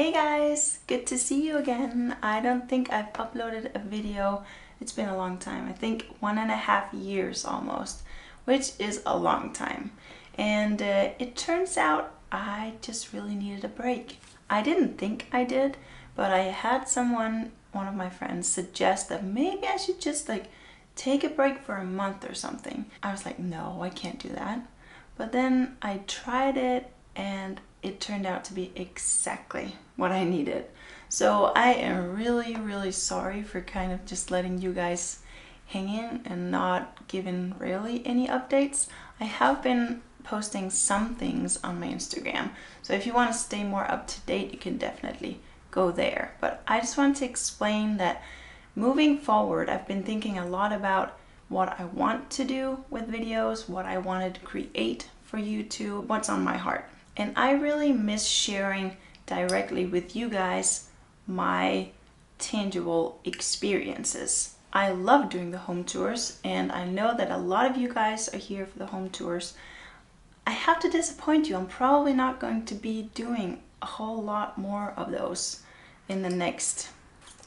Hey guys, good to see you again. I don't think I've uploaded a video. It's been a long time. I think 1.5 years almost, which is a long time. And it turns out I just really needed a break. I didn't think I did, but I had one of my friends, suggest that maybe I should just take a break for a month or something. I was like, no, I can't do that. But then I tried it and it turned out to be exactly what I needed. So I am really sorry for kind of just letting you guys hang in and not giving really any updates. I have been posting some things on my Instagram, so if you want to stay more up to date, you can definitely go there. But I just want to explain that moving forward, I've been thinking a lot about what I want to do with videos, what I wanted to create for YouTube, what's on my heart. And I really miss sharing directly with you guys my tangible experiences. I love doing the home tours, and I know that a lot of you guys are here for the home tours. I have to disappoint you. I'm probably not going to be doing a whole lot more of those in the next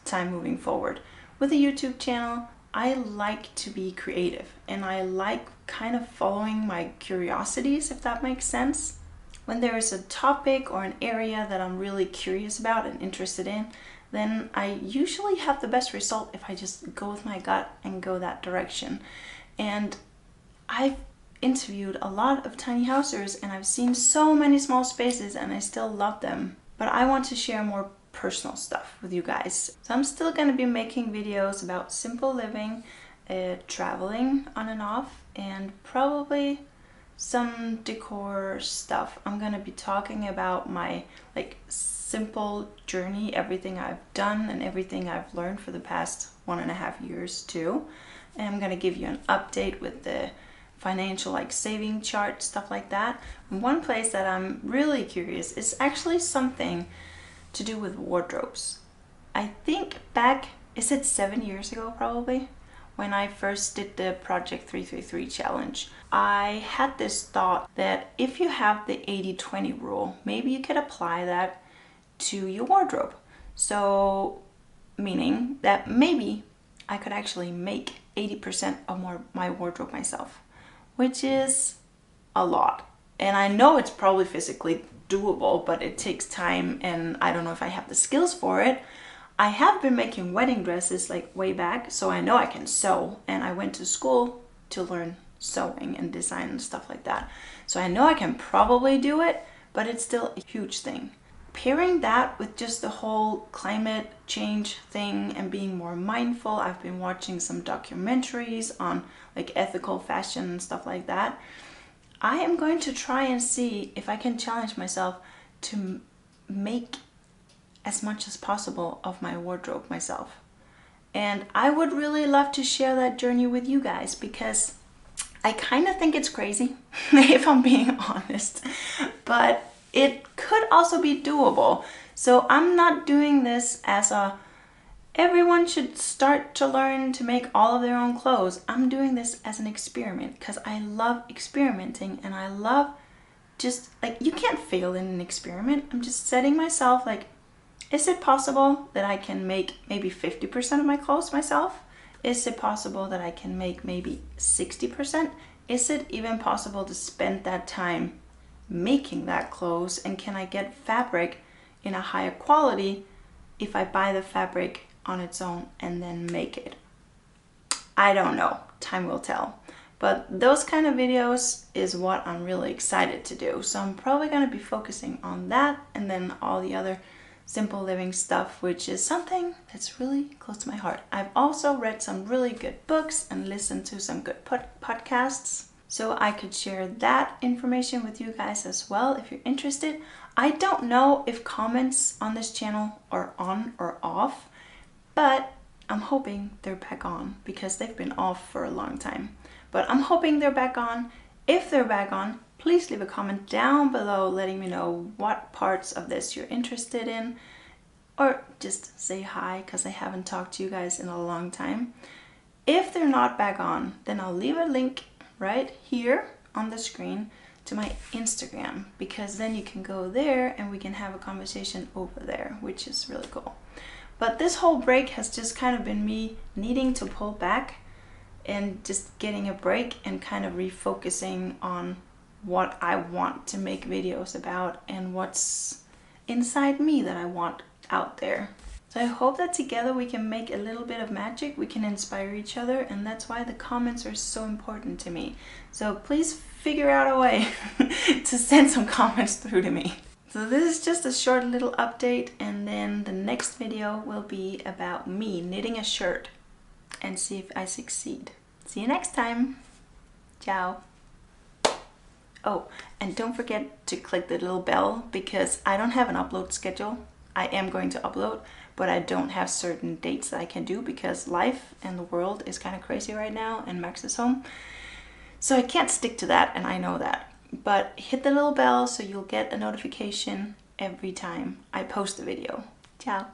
time moving forward. With the YouTube channel, I like to be creative and I like kind of following my curiosities, if that makes sense. When there is a topic or an area that I'm really curious about and interested in, then I usually have the best result if I just go with my gut and go that direction. And I've interviewed a lot of tiny housers and I've seen so many small spaces and I still love them. But I want to share more personal stuff with you guys. So I'm still going to be making videos about simple living, traveling on and off, and probably some decor stuff. I'm gonna be talking about my simple journey, everything I've done and everything I've learned for the past 1.5 years too. And I'm gonna give you an update with the financial saving chart, stuff like that. And one place that I'm really curious is actually something to do with wardrobes. I think back, is it 7 years ago probably? When I first did the Project 333 challenge, I had this thought that if you have the 80-20 rule, maybe you could apply that to your wardrobe. So, meaning that maybe I could actually make 80% of my wardrobe myself, which is a lot. And I know it's probably physically doable, but it takes time and I don't know if I have the skills for it. I have been making wedding dresses way back, so I know I can sew, and I went to school to learn sewing and design and stuff like that. So I know I can probably do it, but it's still a huge thing. Pairing that with just the whole climate change thing and being more mindful, I've been watching some documentaries on ethical fashion and stuff like that. I am going to try and see if I can challenge myself to make as much as possible of my wardrobe myself. And I would really love to share that journey with you guys because I kind of think it's crazy, if I'm being honest, but it could also be doable. So I'm not doing this as everyone should start to learn to make all of their own clothes. I'm doing this as an experiment because I love experimenting and I love just you can't fail in an experiment. I'm just setting myself is it possible that I can make maybe 50% of my clothes myself? Is it possible that I can make maybe 60%? Is it even possible to spend that time making that clothes? And can I get fabric in a higher quality if I buy the fabric on its own and then make it? I don't know. Time will tell. But those kind of videos is what I'm really excited to do. So I'm probably going to be focusing on that and then all the other simple living stuff, which is something that's really close to my heart. I've also read some really good books and listened to some good podcasts, so I could share that information with you guys as well if you're interested. I don't know if comments on this channel are on or off, but I'm hoping they're back on because they've been off for a long time. But I'm hoping they're back on. If they're back on, please leave a comment down below letting me know what parts of this you're interested in, or just say hi because I haven't talked to you guys in a long time. If they're not back on, then I'll leave a link right here on the screen to my Instagram, because then you can go there and we can have a conversation over there, which is really cool. But this whole break has just kind of been me needing to pull back and just getting a break and kind of refocusing on what I want to make videos about and what's inside me that I want out there. So I hope that together we can make a little bit of magic, we can inspire each other, and that's why the comments are so important to me. So please figure out a way to send some comments through to me. So this is just a short little update, and then the next video will be about me knitting a shirt and see if I succeed. See you next time. Ciao. Oh, and don't forget to click the little bell, because I don't have an upload schedule. I am going to upload, but I don't have certain dates that I can do because life and the world is kind of crazy right now and Max is home. So I can't stick to that, and I know that. But hit the little bell so you'll get a notification every time I post a video. Ciao.